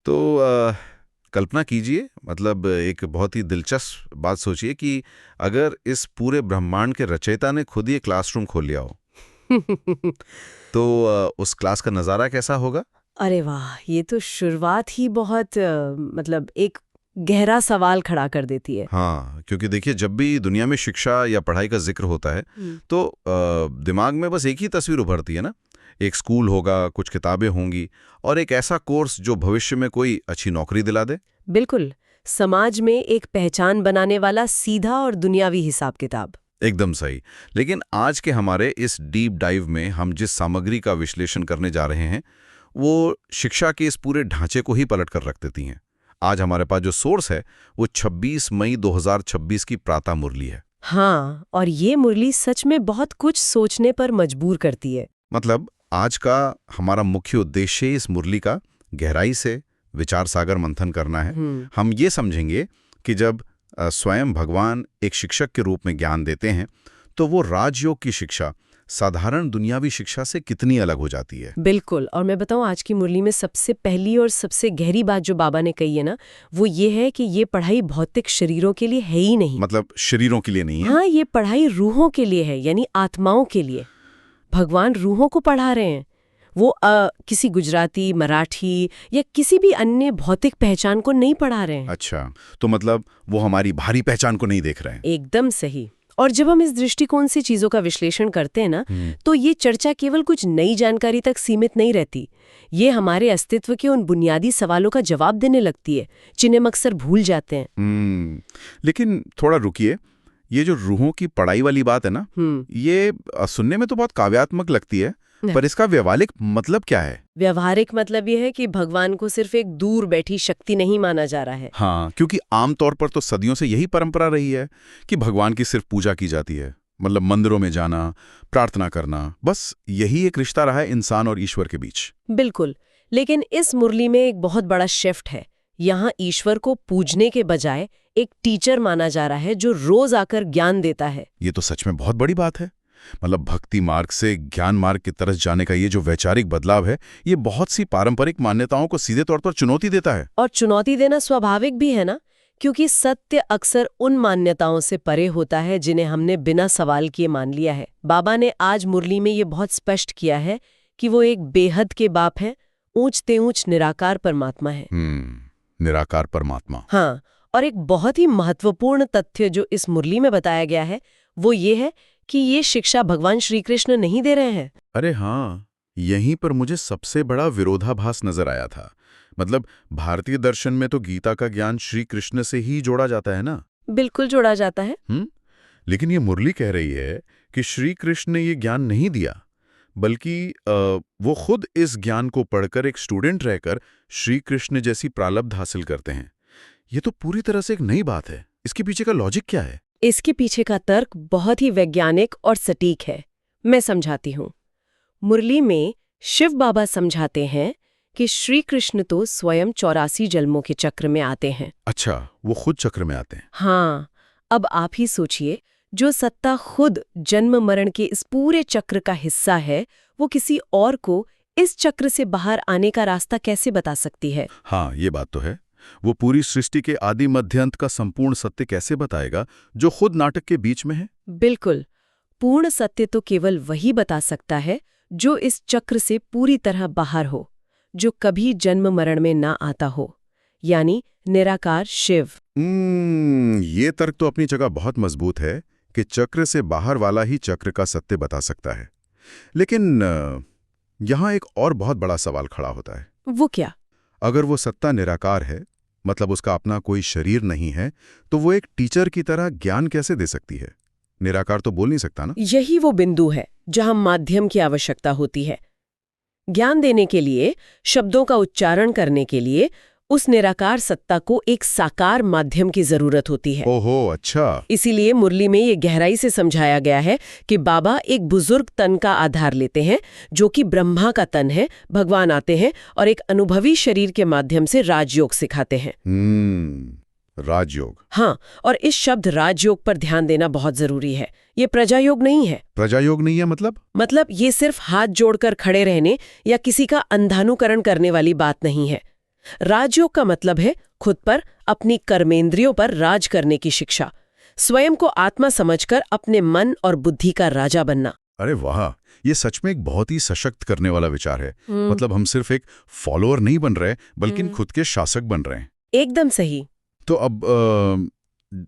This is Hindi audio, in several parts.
तो कल्पना कीजिए, मतलब एक बहुत ही दिलचस्प बात सोचिए कि अगर इस पूरे ब्रह्मांड के रचयिता ने खुद ही एक क्लासरूम खोल लिया हो, तो उस क्लास का नज़ारा कैसा होगा? अरे वाह, ये तो शुरुआत ही बहुत मतलब एक गहरा सवाल खड़ा कर देती है। हाँ, क्योंकि देखिए, जब भी दुनिया में शिक्षा या पढ़ाई का जिक्र होता है, तो दिमाग में बस एक ही तस्वीर उभरती है ना। एक स्कूल होगा, कुछ किताबें होंगी और एक ऐसा कोर्स जो भविष्य में कोई अच्छी नौकरी दिला दे। बिल्कुल, समाज में एक पहचान बनाने वाला सीधा और दुनियावी हिसाब किताब। एकदम सही। लेकिन आज के हमारे इस डीप डाइव में हम जिस सामग्री का विश्लेषण करने जा रहे हैं, वो शिक्षा के इस पूरे ढांचे को ही पलट कर रख देती हैं। आज हमारे पास जो सोर्स है, वो 26 मई 2026 की प्रातः मुरली है। हाँ, और ये मुरली सच में बहुत कुछ सोचने पर मजबूर करती है। मतलब आज का हमारा मुख्य उद्देश्य इस मुरली का गहराई से विचार सागर मंथन करना है। हम ये समझेंगे कि जब स्वयं भगवान एक शिक्षक के रूप में ज्ञान देते हैं, तो वो राजयोग की शिक्षा साधारण दुनियावी शिक्षा से कितनी अलग हो जाती है। बिल्कुल, और मैं बताऊं, आज की मुरली में सबसे पहली और सबसे गहरी बात जो बाबा ने कही है ना, वो ये है कि ये पढ़ाई भौतिक शरीरों के लिए है ही नहीं। मतलब शरीरों के लिए नहीं है। हाँ, ये पढ़ाई रूहों के लिए है, यानी आत्माओं के लिए। भगवान रूहों को पढ़ा रहे हैं। वो किसी गुजराती, मराठी या किसी भी अन्य भौतिक पहचान को नहीं पढ़ा रहे हैं। अच्छा, तो मतलब वो हमारी भारी पहचान को नहीं देख रहे हैं। एकदम सही। और जब हम इस दृष्टिकोण से चीजों का विश्लेषण करते हैं ना, तो ये चर्चा केवल कुछ नई जानकारी तक सीमित नहीं रहती। ये हमारे अस्तित्व के उन बुनियादी सवालों का जवाब देने लगती है, जिन्हें हम अक्सर भूल जाते हैं। लेकिन थोड़ा रुकिए, ये जो रूहों की पढ़ाई वाली बात है ना, ये सुनने में तो बहुत काव्यात्मक लगती है, पर इसका व्यवहारिक मतलब क्या है? व्यवहारिक मतलब यह है कि भगवान को सिर्फ एक दूर बैठी शक्ति नहीं माना जा रहा है। हाँ, क्योंकि आमतौर पर तो सदियों से यही परंपरा रही है कि भगवान की सिर्फ पूजा की जाती है, मतलब मंदिरों में जाना, प्रार्थना करना, बस यही एक रिश्ता रहा है इंसान और ईश्वर के बीच। बिल्कुल, लेकिन इस मुरली में एक बहुत बड़ा शिफ्ट है। यहाँ ईश्वर को पूजने के बजाय एक टीचर माना जा रहा है जो रोज आकर ज्ञान देता है। ये तो सच में बहुत बड़ी बात है। मतलब भक्ति मार्ग से ज्ञान मार्ग की तरफ जाने का ये जो वैचारिक बदलाव है, ये बहुत सी पारंपरिक मान्यताओं को सीधे तौर पर चुनौती देता है। और चुनौती देना स्वाभाविक भी है ना, क्योंकि सत्य अक्सर उन मान्यताओं से परे होता है जिन्हें हमने बिना सवाल किए मान लिया है। बाबा ने आज मुरली में ये बहुत स्पष्ट किया है कि वो एक बेहद के बाप हैं, ऊंचते ऊंच निराकार परमात्मा है। निराकार परमात्मा। हाँ, और एक बहुत ही महत्वपूर्ण तथ्य जो इस मुरली में बताया गया है, वो ये है कि ये शिक्षा भगवान श्री कृष्ण नहीं दे रहे हैं। अरे हाँ, यहीं पर मुझे सबसे बड़ा विरोधाभास नजर आया था। मतलब भारतीय दर्शन में तो गीता का ज्ञान श्री कृष्ण से ही जोड़ा जाता है ना। बिल्कुल जोड़ा जाता है। लेकिन ये मुरली कह रही है कि श्री कृष्ण ने ये ज्ञान नहीं दिया, बल्कि वो खुद इस ज्ञान को पढ़कर एक स्टूडेंट रहकर श्री कृष्ण जैसी प्रालब्ध हासिल करते हैं। ये तो पूरी तरह से एक नई बात है। इसके पीछे का लॉजिक क्या है? इसके पीछे का तर्क बहुत ही वैज्ञानिक और सटीक है। मैं समझाती हूँ। मुरली में शिव बाबा समझाते हैं कि श्री कृष्ण तो स्वयं 84 जन्मों के चक्र में आते हैं। अच्छा, वो खुद चक्र में आते हैं। हाँ, अब आप ही सोचिए, जो सत्ता खुद जन्म मरण के इस पूरे चक्र का हिस्सा है, वो किसी और को इस चक्र से बाहर आने का रास्ता कैसे बता सकती है? हाँ, ये बात तो है। वो पूरी सृष्टि के आदि मध्य अंत का संपूर्ण सत्य कैसे बताएगा जो खुद नाटक के बीच में है? बिल्कुल, पूर्ण सत्य तो केवल वही बता सकता है जो इस चक्र से पूरी तरह बाहर हो, जो कभी जन्म मरण में ना आता हो, यानी निराकार शिव। ये तर्क तो अपनी जगह बहुत मजबूत है कि चक्र से बाहर वाला ही चक्र का सत्य बता सकता है। लेकिन यहाँ एक और बहुत बड़ा सवाल खड़ा होता है। वो क्या? अगर वो सत्ता निराकार है, मतलब उसका अपना कोई शरीर नहीं है, तो वो एक टीचर की तरह ज्ञान कैसे दे सकती है? निराकार तो बोल नहीं सकता ना। यही वो बिंदु है जहां माध्यम की आवश्यकता होती है। ज्ञान देने के लिए, शब्दों का उच्चारण करने के लिए उस निराकार सत्ता को एक साकार माध्यम की जरूरत होती है। ओहो, अच्छा। इसीलिए मुरली में ये गहराई से समझाया गया है कि बाबा एक बुजुर्ग तन का आधार लेते हैं, जो कि ब्रह्मा का तन है। भगवान आते हैं और एक अनुभवी शरीर के माध्यम से राजयोग सिखाते हैं। राजयोग। हाँ, और इस शब्द राजयोग पर ध्यान देना बहुत जरूरी है। ये प्रजायोग नहीं है। प्रजायोग नहीं है मतलब ये सिर्फ हाथ जोड़कर खड़े रहने या किसी का अंधानुकरण करने वाली बात नहीं है। राजयोग का मतलब है खुद पर, अपनी कर्मेंद्रियों पर राज करने की शिक्षा, स्वयं को आत्मा समझकर अपने मन और बुद्धि का राजा बनना। अरे वाह, ये सच में एक बहुत ही सशक्त करने वाला विचार है। मतलब हम सिर्फ एक फॉलोअर नहीं बन रहे बल्कि खुद के शासक बन रहे हैं। एकदम सही। तो अब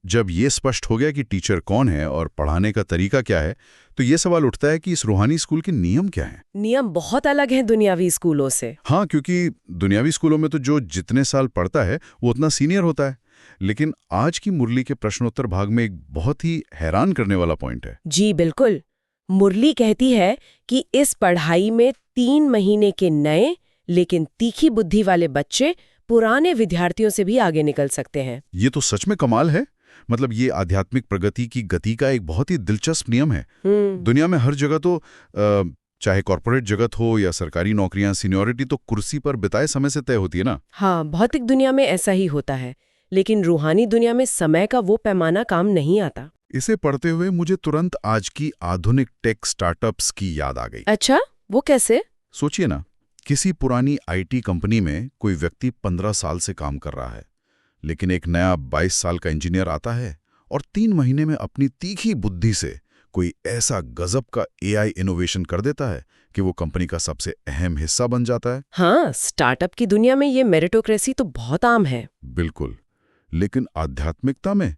जब ये स्पष्ट हो गया कि टीचर कौन है और पढ़ाने का तरीका क्या है, तो ये सवाल उठता है कि इस रूहानी स्कूल के नियम क्या हैं? नियम बहुत अलग हैं दुनियावी स्कूलों से। हाँ, क्योंकि दुनियावी स्कूलों में तो जो जितने साल पढ़ता है वो उतना सीनियर होता है। लेकिन आज की मुरली के प्रश्नोत्तर भाग में एक बहुत ही हैरान करने वाला पॉइंट है। जी बिल्कुल। मुरली कहती है कि इस पढ़ाई में 3 महीने के नए लेकिन तीखी बुद्धि वाले बच्चे पुराने विद्यार्थियों से भी आगे निकल सकते हैं। ये तो सच में कमाल है। मतलब ये आध्यात्मिक प्रगति की गति का एक बहुत ही दिलचस्प नियम है। दुनिया में हर जगह तो चाहे कॉर्पोरेट जगत हो या सरकारी नौकरियां, सीनियरिटी तो कुर्सी पर बिताए समय से तय होती है ना। हाँ, भौतिक दुनिया में ऐसा ही होता है, लेकिन रूहानी दुनिया में समय का वो पैमाना काम नहीं आता। इसे पढ़ते हुए मुझे तुरंत आज की आधुनिक टेक स्टार्टअप्स की याद आ गई। अच्छा, वो कैसे? सोचिए ना, किसी पुरानी आईटी कंपनी में कोई व्यक्ति 15 साल से काम कर रहा है, लेकिन एक नया 22 साल का इंजीनियर आता है और 3 महीने में अपनी तीखी बुद्धि से कोई ऐसा गजब का एआई इनोवेशन कर देता है कि वो कंपनी का सबसे अहम हिस्सा बन जाता है। हाँ, स्टार्टअप की दुनिया में ये मेरिटोक्रेसी तो बहुत आम है। बिल्कुल, लेकिन आध्यात्मिकता में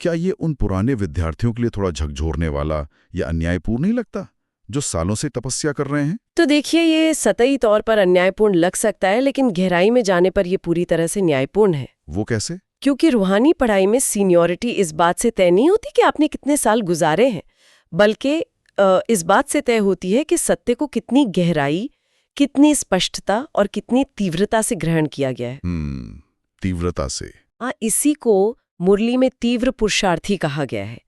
क्या ये उन पुराने विद्यार्थियों के लिए थोड़ा झकझोरने वाला या अन्यायपूर्ण नहीं लगता, जो सालों से तपस्या कर रहे हैं? तो देखिए, ये सतही तौर पर अन्यायपूर्ण लग सकता है, लेकिन गहराई में जाने पर यह पूरी तरह से न्यायपूर्ण है। वो कैसे? क्योंकि रूहानी पढ़ाई में सीनियरिटी इस बात से तय नहीं होती कि आपने कितने साल गुजारे हैं, बल्कि इस बात से तय होती है कि सत्य को कितनी गहराई, कितनी स्पष्टता और कितनी तीव्रता से ग्रहण किया गया है। तीव्रता से। इसी को मुरली में तीव्र पुरुषार्थी कहा गया है।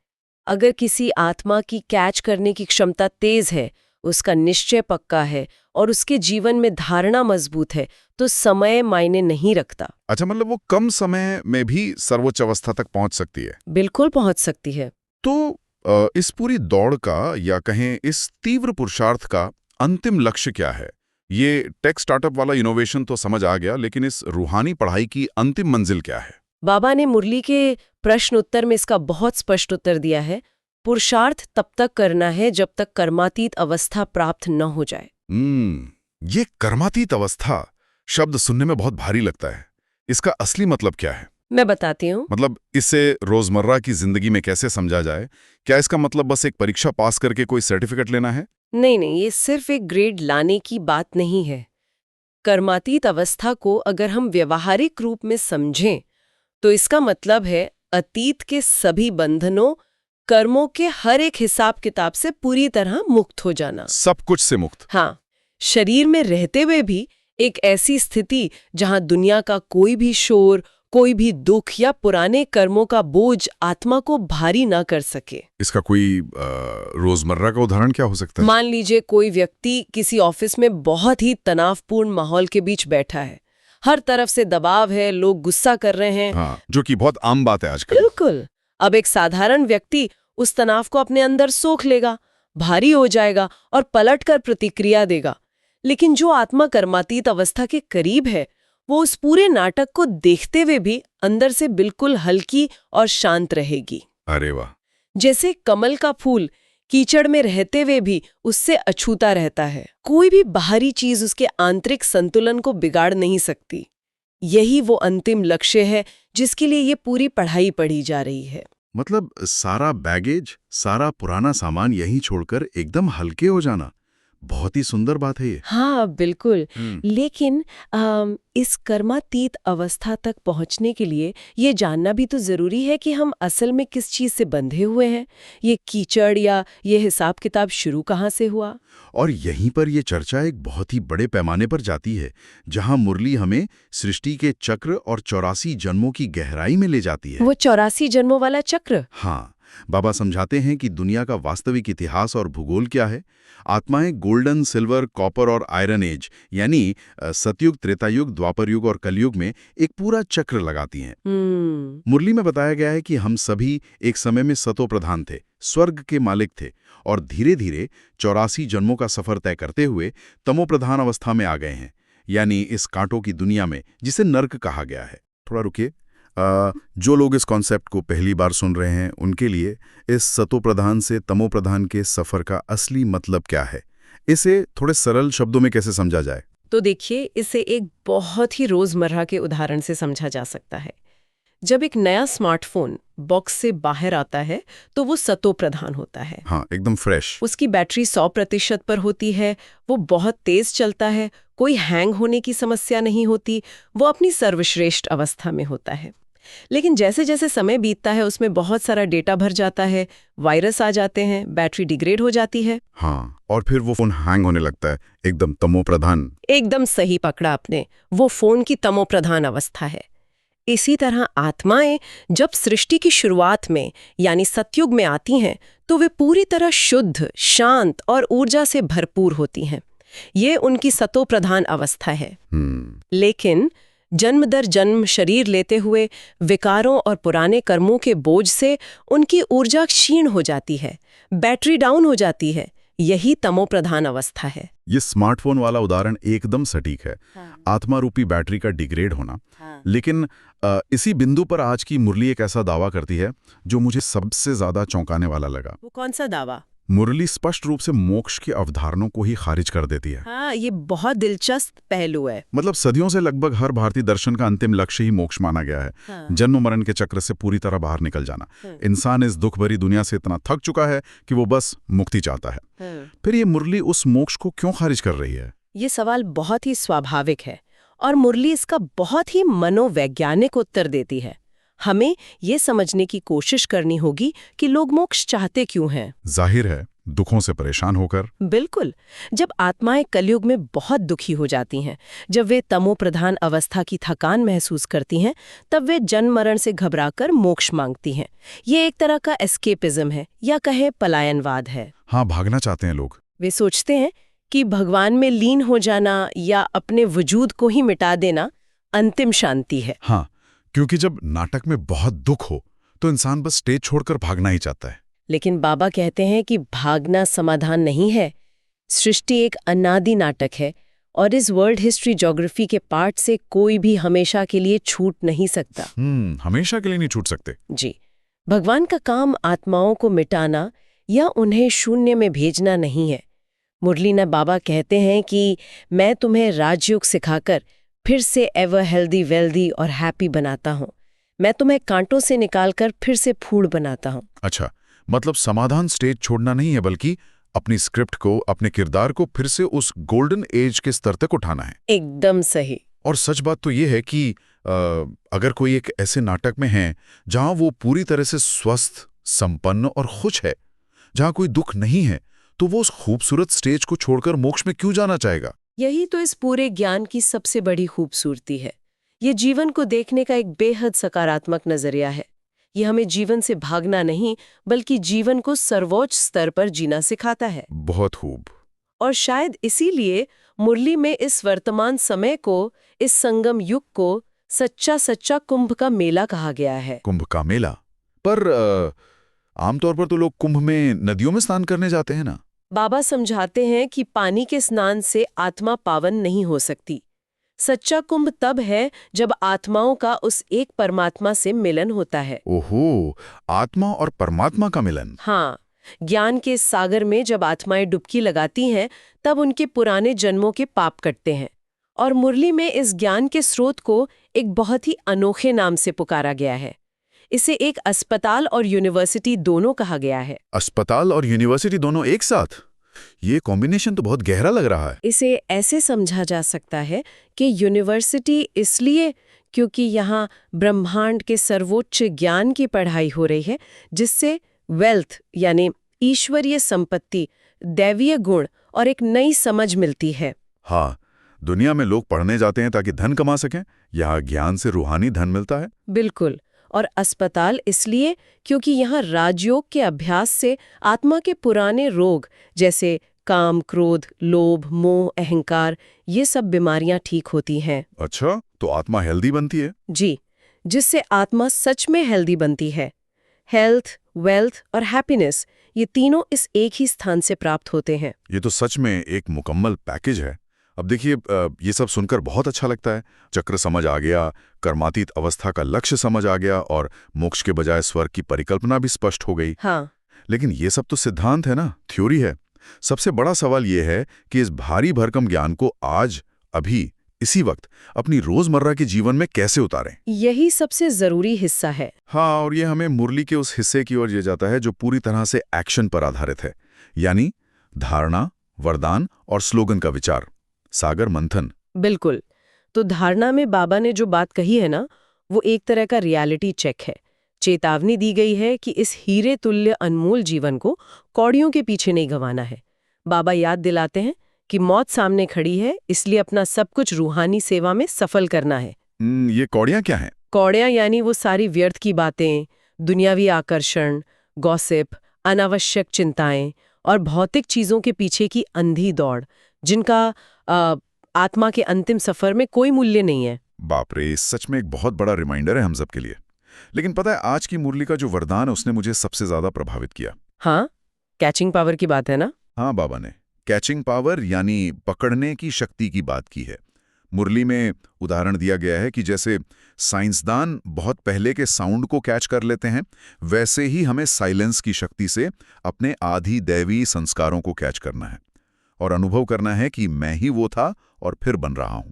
अगर किसी आत्मा की कैच करने की क्षमता तेज है, उसका निश्चय पक्का है और उसके जीवन में धारणा मजबूत है, तो समय मायने नहीं रखता। अच्छा, मतलब वो कम समय में भी सर्वोच्च अवस्था तक पहुंच सकती है? बिल्कुल पहुंच सकती है। तो इस पूरी दौड़ का या कहें इस तीव्र पुरुषार्थ का अंतिम लक्ष्य क्या है? ये टेक स्टार्टअप वाला इनोवेशन तो समझ आ गया, लेकिन इस रूहानी पढ़ाई की अंतिम मंजिल क्या है? बाबा ने मुरली के प्रश्न उत्तर में इसका बहुत स्पष्ट उत्तर दिया है। पुरुषार्थ तब तक करना है जब तक कर्मातीत अवस्था प्राप्त न हो जाए। ये कर्मातीत अवस्था शब्द सुनने में बहुत भारी लगता है। इसका असली मतलब क्या है? मैं बताती हूँ। मतलब इसे रोजमर्रा की जिंदगी में कैसे समझा जाए? क्या इसका मतलब बस एक परीक्षा पास करके कोई सर्टिफिकेट लेना है? नहीं, ये सिर्फ एक ग्रेड लाने की बात नहीं है। कर्मातीत अवस्था को अगर हम व्यवहारिक रूप में समझें, तो इसका मतलब है अतीत के सभी बंधनों, कर्मों के हर एक हिसाब किताब से पूरी तरह मुक्त हो जाना। सब कुछ से मुक्त? हाँ, शरीर में रहते हुए भी एक ऐसी स्थिति जहां दुनिया का कोई भी शोर, कोई भी दुख या पुराने कर्मों का बोझ आत्मा को भारी ना कर सके। इसका कोई रोजमर्रा का उदाहरण क्या हो सकता है? मान लीजिए कोई व्यक्ति किसी ऑफिस में बहुत ही तनावपूर्ण माहौल के बीच बैठा है। हर तरफ से दबाव है, लोग गुस्सा कर रहे हैं। हाँ, जो कि बहुत आम बात है आजकल। बिल्कुल। अब एक साधारण व्यक्ति उस तनाव को अपने अंदर सोख लेगा, भारी हो जाएगा और पलटकर प्रतिक्रिया देगा। लेकिन जो आत्मा कर्मातीत अवस्था के करीब है, वो उस पूरे नाटक को देखते हुए भी अंदर से बिल्कुल हल्की और शांत रहेगी। अरे वाह! जैसे कमल का फूल कीचड़ में रहते हुए भी उससे अछूता रहता है। कोई भी बाहरी चीज उसके आंतरिक संतुलन को बिगाड़ नहीं सकती। यही वो अंतिम लक्ष्य है जिसके लिए ये पूरी पढ़ाई पढ़ी जा रही है। मतलब सारा बैगेज, सारा पुराना सामान यहीं छोड़कर एकदम हल्के हो जाना, बहुत ही सुंदर बात है ये। हाँ बिल्कुल। लेकिन इस कर्मातीत अवस्था तक पहुंचने के लिए ये जानना भी तो जरूरी है कि हम असल में किस चीज से बंधे हुए हैं। ये कीचड़ या ये हिसाब किताब शुरू कहाँ से हुआ? और यहीं पर ये चर्चा एक बहुत ही बड़े पैमाने पर जाती है, जहां मुरली हमें सृष्टि के चक्र और 84 जन्मों की गहराई में ले जाती है। वो 84 जन्मों वाला चक्र? हाँ, बाबा समझाते हैं कि दुनिया का वास्तविक इतिहास और भूगोल क्या है। आत्माएं गोल्डन, सिल्वर, कॉपर और आयरन एज यानी सतयुग, त्रेतायुग, द्वापर युग और कलयुग में एक पूरा चक्र लगाती हैं। मुरली में बताया गया है कि हम सभी एक समय में सतो प्रधान थे, स्वर्ग के मालिक थे और धीरे धीरे 84 जन्मों का सफर तय करते हुए तमो प्रधान अवस्था में आ गए हैं। यानी इस कांटों की दुनिया में जिसे नर्क कहा गया है। थोड़ा रुकिए, जो लोग इस कॉन्सेप्ट को पहली बार सुन रहे हैं उनके लिए इस सतोप्रधान से तमोप्रधान के सफर का असली मतलब क्या है, इसे थोड़े सरल शब्दों में कैसे समझा जाए? तो देखिए, इसे एक बहुत ही रोजमर्रा के उदाहरण से समझा जा सकता है। जब एक नया स्मार्टफोन बॉक्स से बाहर आता है तो वो सतोप्रधान होता है। हाँ, एकदम फ्रेश। उसकी बैटरी 100% पर होती है, वो बहुत तेज चलता है, कोई हैंग होने की समस्या नहीं होती, वो अपनी सर्वश्रेष्ठ अवस्था में होता है। लेकिन जैसे जैसे समय बीतता है उसमें बहुत सारा डेटा भर जाता है, वायरस आ जाते हैं, बैटरी डिग्रेड हो जाती है। हाँ, और फिर वो फोन हैंग होने लगता है, एकदम तमोप्रधान। एकदम सही पकड़ा आपने, वो फोन की तमोप्रधान अवस्था है। इसी तरह आत्माएं जब सृष्टि की शुरुआत में यानी सतयुग में आती हैं तो वे पूरी तरह शुद्ध, शांत और ऊर्जा से भरपूर होती हैं। ये उनकी सतोप्रधान अवस्था है। लेकिन जन्म दर जन्म शरीर लेते हुए विकारों और पुराने कर्मों के बोझ से उनकी ऊर्जा क्षीण हो जाती है, बैटरी डाउन हो जाती है। यही तमोप्रधान अवस्था है। ये स्मार्टफोन वाला उदाहरण एकदम सटीक है। आत्मा रूपी बैटरी का डिग्रेड होना। लेकिन इसी बिंदु पर आज की मुरली एक ऐसा दावा करती है जो मुझे सबसे ज्यादा चौंकाने वाला लगा। वो कौन सा दावा? मुरली स्पष्ट रूप से मोक्ष की अवधारणा को ही खारिज कर देती है। हाँ, ये बहुत दिलचस्प पहलू है। मतलब सदियों से लगभग हर भारतीय दर्शन का अंतिम लक्ष्य ही मोक्ष माना गया है। हाँ। जन्म मरण के चक्र से पूरी तरह बाहर निकल जाना। इंसान इस दुख भरी दुनिया से इतना थक चुका है कि वो बस मुक्ति चाहता है। फिर ये मुरली उस मोक्ष को क्यों खारिज कर रही है? ये सवाल बहुत ही स्वाभाविक है और मुरली इसका बहुत ही मनोवैज्ञानिक उत्तर देती है। हमें ये समझने की कोशिश करनी होगी कि लोग मोक्ष चाहते क्यों हैं। जाहिर है, दुखों से परेशान होकर। बिल्कुल। जब आत्माएं कलयुग में बहुत दुखी हो जाती हैं, जब वे तमोप्रधान अवस्था की थकान महसूस करती हैं, तब वे जन्म मरण से घबराकर मोक्ष मांगती हैं। ये एक तरह का एस्केपिज्म है या कहे पलायनवाद है। हाँ, भागना चाहते हैं लोग। वे सोचते हैं कि भगवान में लीन हो जाना या अपने वजूद को ही मिटा देना अंतिम शांति है। हाँ, क्योंकि जब नाटक में बहुत दुख हो तो इंसान बस स्टेज छोड़कर भागना ही चाहता है। लेकिन बाबा कहते हैं कि भागना समाधान नहीं है। सृष्टि एक अनादि नाटक है और इस वर्ल्ड हिस्ट्री ज्योग्राफी के पार्ट से कोई भी हमेशा के लिए छूट नहीं सकता। हमेशा के लिए नहीं छूट सकते। जी, भगवान का काम आत्माओं को मिटाना या उन्हें शून्य में भेजना नहीं है। मुरली ने बाबा कहते हैं कि मैं तुम्हें राजयोग सिखाकर फिर से एवर हेल्दी, वेल्दी और हैप्पी बनाता हूँ। मैं तुम्हें कांटों से निकालकर फिर से फूल बनाता हूँ। अच्छा, मतलब समाधान स्टेज छोड़ना नहीं है, बल्कि अपनी स्क्रिप्ट को, अपने किरदार को फिर से उस गोल्डन एज के स्तर तक उठाना है। एकदम सही। और सच बात तो ये है कि अगर कोई एक ऐसे नाटक में है जहां वो पूरी तरह से स्वस्थ, संपन्न और खुश है, जहां कोई दुख नहीं है, तो वो उस खूबसूरत स्टेज को छोड़कर मोक्ष में क्यों जाना चाहेगा? यही तो इस पूरे ज्ञान की सबसे बड़ी खूबसूरती है। ये जीवन को देखने का एक बेहद सकारात्मक नजरिया है। ये हमें जीवन से भागना नहीं, बल्कि जीवन को सर्वोच्च स्तर पर जीना सिखाता है। बहुत खूब। और शायद इसीलिए मुरली में इस वर्तमान समय को, इस संगम युग को सच्चा कुंभ का मेला कहा गया है। कुंभ का मेला? पर आमतौर पर तो लोग कुंभ में नदियों में स्नान करने जाते हैं ना? बाबा समझाते हैं कि पानी के स्नान से आत्मा पावन नहीं हो सकती। सच्चा कुंभ तब है जब आत्माओं का उस एक परमात्मा से मिलन होता है। ओहो, आत्मा और परमात्मा का मिलन। हाँ, ज्ञान के सागर में जब आत्माएं डुबकी लगाती हैं, तब उनके पुराने जन्मों के पाप कटते हैं। और मुरली में इस ज्ञान के स्रोत को एक बहुत ही अनोखे नाम से पुकारा गया है। इसे एक अस्पताल और यूनिवर्सिटी दोनों कहा गया है। अस्पताल और यूनिवर्सिटी दोनों एक साथ? ये कॉम्बिनेशन तो बहुत गहरा लग रहा है। इसे ऐसे समझा जा सकता है कि यूनिवर्सिटी इसलिए क्योंकि यहाँ ब्रह्मांड के सर्वोच्च ज्ञान की पढ़ाई हो रही है, जिससे वेल्थ यानी ईश्वरीय संपत्ति, दैवीय गुण और एक नई समझ मिलती है। हाँ, दुनिया में लोग पढ़ने जाते हैं ताकि धन कमा सकें, यहाँ ज्ञान से रूहानी धन मिलता है। बिल्कुल। और अस्पताल इसलिए क्योंकि यहाँ राजयोग के अभ्यास से आत्मा के पुराने रोग जैसे काम, क्रोध, लोभ, मोह, अहंकार, ये सब बीमारियां ठीक होती हैं। अच्छा, तो आत्मा हेल्दी बनती है? जी, जिससे आत्मा सच में हेल्दी बनती है। हेल्थ, वेल्थ और हैप्पीनेस, ये तीनों इस एक ही स्थान से प्राप्त होते हैं। ये तो सच में एक मुकम्मल पैकेज है। अब देखिए, ये सब सुनकर बहुत अच्छा लगता है। चक्र समझ आ गया, कर्मातीत अवस्था का लक्ष्य समझ आ गया और मोक्ष के बजाय स्वर्ग की परिकल्पना भी स्पष्ट हो गई। हाँ। लेकिन ये सब तो सिद्धांत है ना, थ्योरी है। सबसे बड़ा सवाल ये है कि इस भारी भरकम ज्ञान को आज, अभी, इसी वक्त अपनी रोजमर्रा के जीवन में कैसे उतारें। यही सबसे जरूरी हिस्सा है। हाँ, और ये हमें मुरली के उस हिस्से की ओर ले जाता है जो पूरी तरह से एक्शन पर आधारित है, यानी धारणा, वरदान और स्लोगन का विचार, सागर मंथन। बिल्कुल। तो धारणा में बाबा ने जो बात कही है ना, वो एक तरह का रियलिटी चेक है। चेतावनी दी गई है कि इस हीरे तुल्य अनमोल जीवन को कौड़ियों के पीछे नहीं गंवाना है। बाबा याद दिलाते हैं कि मौत सामने खड़ी है, इसलिए अपना सब कुछ रूहानी सेवा में सफल करना है। ये कौड़ियाँ क्या हैं? कौड़ियां यानी वो सारी व्यर्थ की बातें, दुनियावी आकर्षण, गॉसिप, अनावश्यक चिंताएं और भौतिक चीजों के पीछे की अंधी दौड़, जिनका आत्मा के अंतिम सफर में कोई मूल्य नहीं है। बाप रे, सच में एक बहुत बड़ा रिमाइंडर है हम सब के लिए। लेकिन पता है, आज की मुरली का जो वरदान है उसने मुझे सबसे ज्यादा प्रभावित किया। हाँ, कैचिंग पावर की बात है ना? हाँ, बाबा ने कैचिंग पावर यानी पकड़ने की शक्ति की बात की है। मुरली में उदाहरण दिया गया है कि जैसे साइंसदान बहुत पहले के साउंड को कैच कर लेते हैं, वैसे ही हमें साइलेंस की शक्ति से अपने आधि दैवी संस्कारों को कैच करना है और अनुभव करना है कि मैं ही वो था और फिर बन रहा हूं।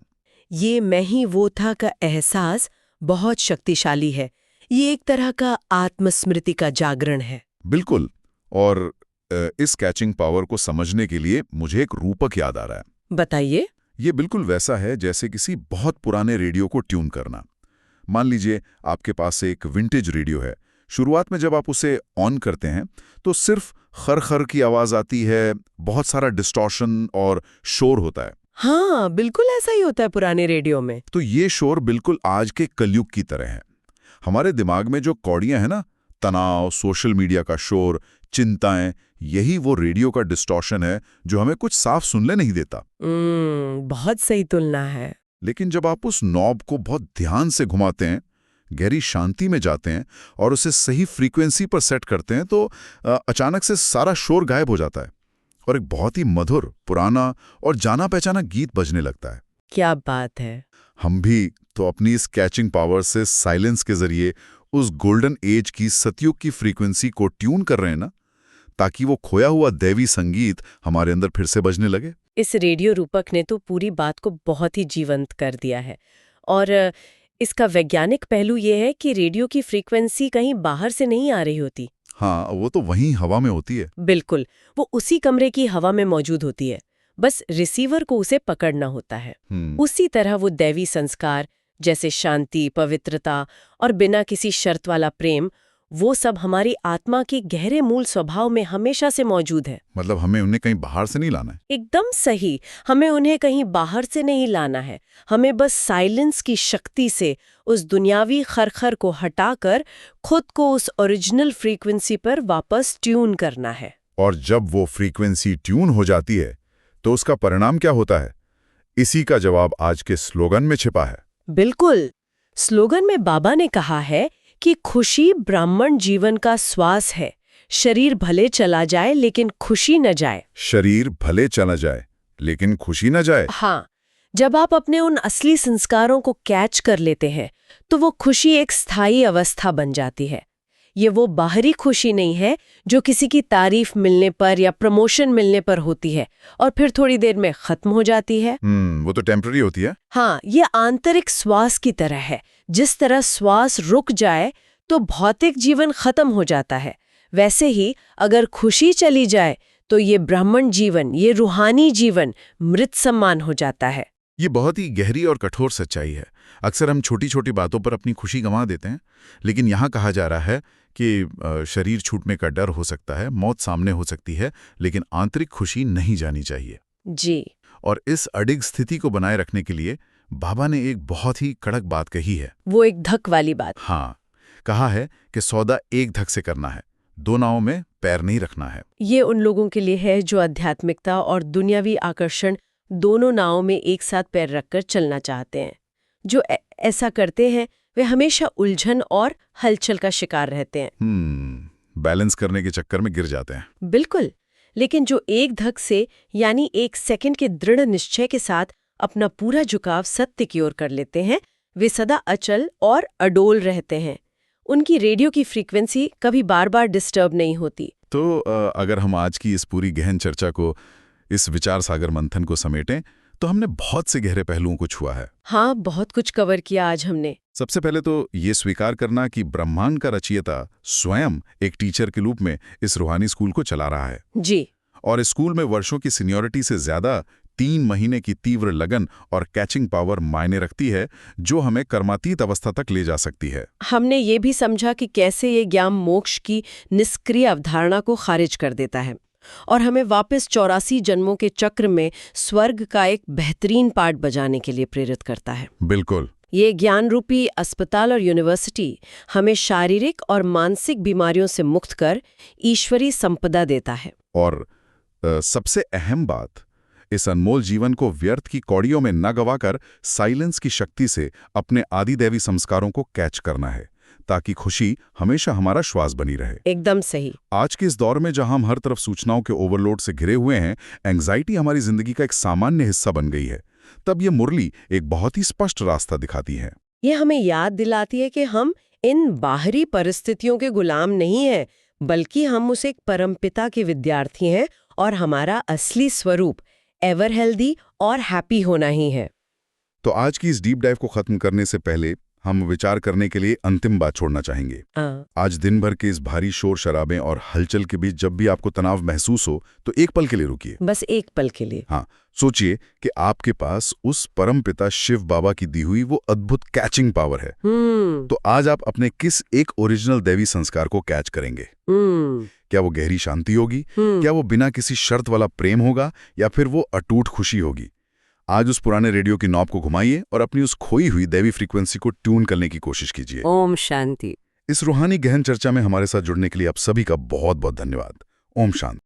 ये मैं ही वो था का एहसास बहुत शक्तिशाली है। ये एक तरह का आत्मस्मृति का जागरण है। बिल्कुल। और इस कैचिंग पावर को समझने के लिए मुझे एक रूपक याद आ रहा है। बताइए। ये बिल्कुल वैसा है जैसे किसी बहुत पुराने रेडियो को ट्यून करना। मान लीजिए आपके पास एक विंटेज रेडियो है। शुरुआत में जब आप उसे ऑन करते हैं तो सिर्फ खर-खर की आवाज आती है, बहुत सारा डिस्टॉर्शन और शोर होता है। हाँ, बिल्कुल ऐसा ही होता है पुराने रेडियो में। तो ये शोर बिल्कुल आज के कलयुग की तरह है। हमारे दिमाग में जो कौड़ियां हैं ना, तनाव, सोशल मीडिया का शोर, चिंताएं, यही वो रेडियो का डिस्टॉर्शन है जो हमें कुछ साफ सुनने नहीं देता। बहुत सही तुलना है। लेकिन जब आप उस नॉब को बहुत ध्यान से घुमाते हैं, गहरी शांति में जाते हैं और उसे सही फ्रीक्वेंसी पर सेट करते हैं तो अचानक से सारा शोर गायब हो जाता है और एक बहुत ही मधुर, पुराना और जाना पहचाना गीत बजने लगता है। क्या बात है। हम भी तो अपनी इस कैचिंग पावर से साइलेंस के जरिए उस गोल्डन एज की सतयुग की फ्रीक्वेंसी को ट्यून कर रहे हैं ना, ताकि वो खोया हुआ दैवी संगीत हमारे अंदर फिर से बजने लगे। इस रेडियो रूपक ने तो पूरी बात को बहुत ही जीवंत कर दिया है। और इसका वैज्ञानिक पहलू ये है कि रेडियो की फ्रीक्वेंसी कहीं बाहर से नहीं आ रही होती। हाँ, वो तो वहीं हवा में होती है। बिल्कुल, वो उसी कमरे की हवा में मौजूद होती है, बस रिसीवर को उसे पकड़ना होता है। उसी तरह वो दैवी संस्कार जैसे शांति, पवित्रता और बिना किसी शर्त वाला प्रेम, वो सब हमारी आत्मा के गहरे मूल स्वभाव में हमेशा से मौजूद है। मतलब हमें उन्हें कहीं बाहर से नहीं लाना है। एकदम सही, हमें उन्हें कहीं बाहर से नहीं लाना है। हमें बस साइलेंस की शक्ति से उस दुनियावी खरखर को हटाकर खुद को उस ओरिजिनल फ्रीक्वेंसी पर वापस ट्यून करना है। और जब वो फ्रीक्वेंसी ट्यून हो जाती है तो उसका परिणाम क्या होता है? इसी का जवाब आज के स्लोगन में छिपा है। बिल्कुल। स्लोगन में बाबा ने कहा है कि खुशी ब्राह्मण जीवन का श्वास है। शरीर भले चला जाए लेकिन खुशी न जाए। शरीर भले चला जाए लेकिन खुशी न जाए। हाँ, जब आप अपने उन असली संस्कारों को कैच कर लेते हैं तो वो खुशी एक स्थायी अवस्था बन जाती है। ये वो बाहरी खुशी नहीं है जो किसी की तारीफ मिलने पर या प्रमोशन मिलने पर होती है और फिर थोड़ी देर में खत्म हो जाती है। वो तो टेम्पररी होती है। हाँ, ये आंतरिक श्वास की तरह है। जिस तरह श्वास रुक जाए तो भौतिक जीवन खत्म हो जाता है, वैसे ही अगर खुशी चली जाए तो ये ब्राह्मण जीवन, ये रूहानी जीवन मृत सम्मान हो जाता है। ये बहुत ही गहरी और कठोर सच्चाई है। अक्सर हम छोटी छोटी बातों पर अपनी खुशी गंवा देते हैं, लेकिन यहाँ कहा जा रहा है कि शरीर छूटने का डर हो सकता है, मौत सामने हो सकती है, लेकिन आंतरिक खुशी नहीं जानी चाहिए। जी। और इस अडिग स्थिति को बनाए रखने के लिए बाबा ने एक बहुत ही कड़क बात कही है। वो एक धक वाली बात। हाँ, कहा है कि सौदा एक धक से करना है, दो नावों में पैर नहीं रखना है। ये उन लोगों के लिए है जो आध्यात्मिकता और दुनियावी आकर्षण दोनों नावों में एक साथ पैर रखकर चलना चाहते हैं। जो ऐसा करते हैं वे हमेशा उलझन और हलचल का शिकार रहते हैं। बैलेंस करने के चक्कर में गिर जाते हैं। बिल्कुल। लेकिन जो एक धक से यानी एक सेकंड के दृढ़ निश्चय के साथ अपना पूरा झुकाव सत्य की ओर कर लेते हैं, वे सदा अचल और अडोल रहते हैं। उनकी रेडियो की फ्रीक्वेंसी कभी बार बार डिस्टर्ब नहीं होती। तो अगर हम आज की इस पूरी गहन चर्चा को, इस विचार सागर मंथन को समेटें, तो हमने बहुत से गहरे पहलुओं को छुआ है। हाँ, बहुत कुछ कवर किया आज हमने। सबसे पहले तो ये स्वीकार करना कि ब्रह्मांड का रचयिता स्वयं एक टीचर के रूप में इस रूहानी स्कूल को चला रहा है। जी। और इस स्कूल में वर्षों की सीनियरिटी से ज्यादा 3 महीने की तीव्र लगन और कैचिंग पावर मायने रखती है, जो हमें कर्मातीत अवस्था तक ले जा सकती है। हमने ये भी समझा कि कैसे ये ज्ञान मोक्ष की निष्क्रिय अवधारणा को खारिज कर देता है और हमें वापस 84 जन्मों के चक्र में स्वर्ग का एक बेहतरीन पार्ट बजाने के लिए प्रेरित करता है। बिल्कुल। ये ज्ञान रूपी अस्पताल और यूनिवर्सिटी हमें शारीरिक और मानसिक बीमारियों से मुक्त कर ईश्वरी संपदा देता है। और सबसे अहम बात, इस अनमोल जीवन को व्यर्थ की कौड़ियों में न गवाकर साइलेंस की शक्ति से अपने आदिदैवी संस्कारों को कैच करना है, ताकि खुशी हमेशा हमारा श्वास बनी रहे। एकदम सही। आज के इस दौर में जहां हम हर तरफ सूचनाओं के ओवरलोड से घिरे हुए हैं, एंग्जाइटी हमारी जिंदगी का एक सामान्य हिस्सा बन गई है, तब ये मुरली एक बहुत ही स्पष्ट रास्ता दिखाती है। ये हमें याद दिलाती है कि हम इन बाहरी परिस्थितियों के गुलाम नहीं हैं, बल्कि हम उस एक परमपिता के विद्यार्थी हैं और हमारा असली स्वरूप एवर हेल्दी और हैप्पी होना ही है। तो आज की इस डीप डाइव को खत्म करने से पहले हम विचार करने के लिए अंतिम बात छोड़ना चाहेंगे। आज दिन भर के इस भारी शोर शराबे और हलचल के बीच जब भी आपको तनाव महसूस हो, तो एक पल के लिए रुकिए। बस एक पल के लिए। हाँ, सोचिए कि आपके पास उस परमपिता शिव बाबा की दी हुई वो अद्भुत कैचिंग पावर है। तो आज आप अपने किस एक ओरिजिनल दैवी संस्कार को कैच करेंगे? क्या वो गहरी शांति होगी? क्या वो बिना किसी शर्त वाला प्रेम होगा? या फिर वो अटूट खुशी होगी? आज उस पुराने रेडियो की नॉब को घुमाइए और अपनी उस खोई हुई दैवी फ्रीक्वेंसी को ट्यून करने की कोशिश कीजिए। ओम शांति। इस रूहानी गहन चर्चा में हमारे साथ जुड़ने के लिए आप सभी का बहुत बहुत धन्यवाद। ओम शांति।